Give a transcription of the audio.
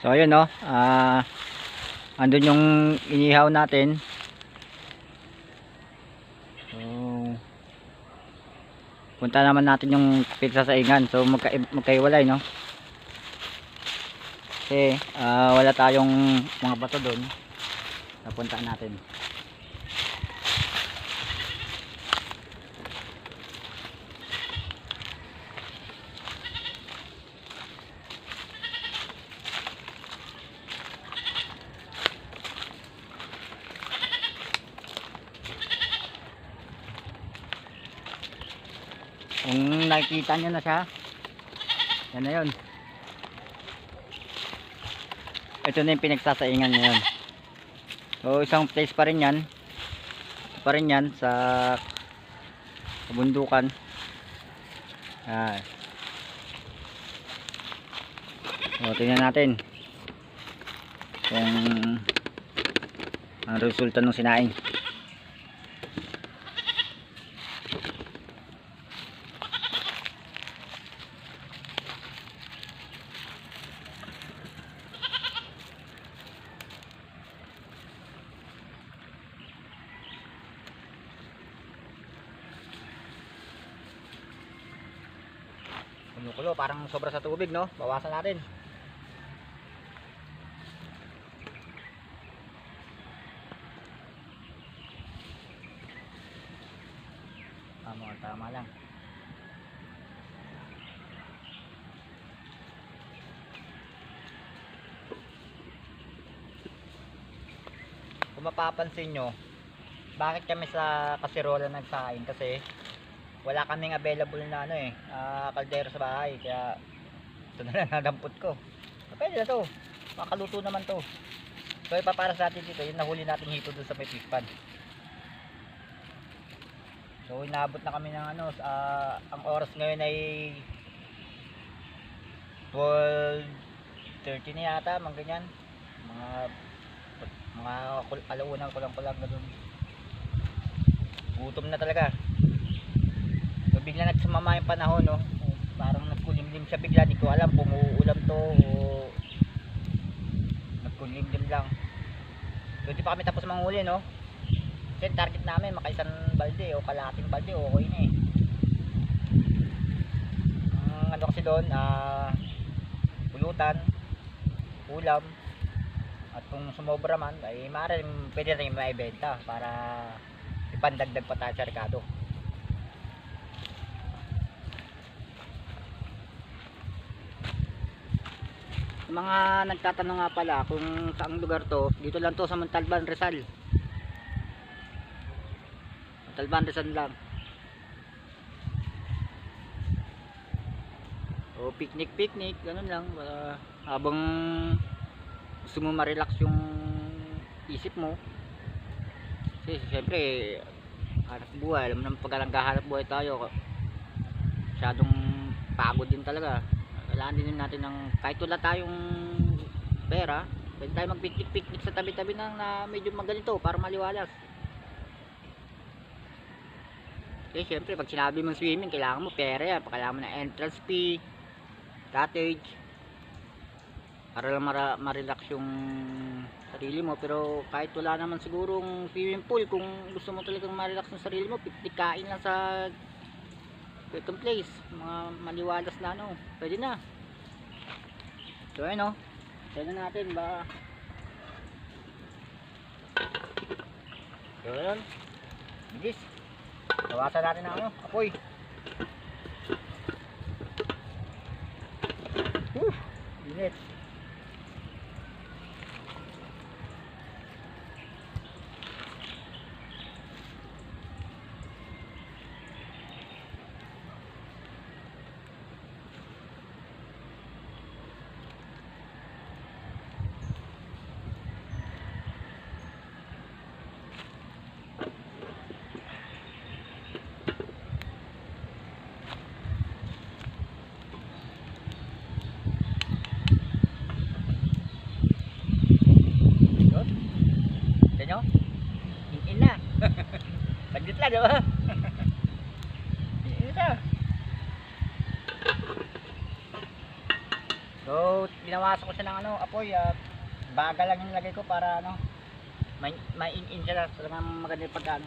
So ayun no, andun yung inihaw natin. So punta naman natin yung pigsasaingan. So magkaiwalay no. Kasi wala tayong mga bato doon. Napuntaan natin. Kung nakikita nyo na siya, yan na yun. Ito na yung pinagsasaingan ngayon. So isang place pa rin yan. Pa rin yan sa bundukan. So tingnan natin kung ang resulta ng sinaing. Kumukulo, parang sobra sa tubig no? Bawasan natin. Tama lang. Kung mapapansin nyo, bakit kami sa kasirola nagsaing? Kasi wala kaming available na kaldero sa bahay, kaya ito na lang nadampot ko. Pwede na to, makaluto naman to. So ipapara sa atin dito yung nahuli natin hito dun sa may fish pond. So inabot na kami ng ang oras ngayon ay 12:30 na yata, mga ganyan, mga alaunang kulang-kulang na dun. Gutom na talaga. So bigla nagsumama yung panahon no. Parang nagkulimlim siya bigla, di ko alam kung uulam to o nagkulimlim lang. So di pa kami tapos manghuli no. Kasi target namin makaisang balde o kalahating balde o okay na eh. Ang kasi doon, pulutan, ulam, at kung sumobra man ay maaaring pwede rin maibenta para ipandagdag pa tayo sa rekado. Mga nagtatanong nga pala kung saang lugar to, dito lang to sa Montalban, Rizal. Montalban, Rizal lang. O picnic, ganun lang. Habang gusto mo ma-relax yung isip mo. Kasi syempre, hanap buhay. Alam mo naman pag naghahanap buhay tayo, masyadong pagod din talaga. Kailangan din natin ng kahit wala tayong pera, pwede tayo mag-picnic sa tabi-tabi na medyo maganito para maliwalas. Kasi syempre pag sinabi mong swimming, kailangan mo pera yan, kailangan mo ng entrance fee, cottage, para lang ma-relax yung sarili mo. Pero kahit wala naman sigurong swimming pool, kung gusto mo talagang ma-relax yung sarili mo, picnic, kain lang sa welcome place, mga maliwalas na pwede na. So ayun tignan natin ba. So ayun, bilis, tawasan natin ang apoy. Init. Nyo? In na. Bagit lang, diba? In na. So, ginawa binawasan ko siya ng apoy at bagal lang yung lagay ko para may in-in siya talagang maganda yung pagka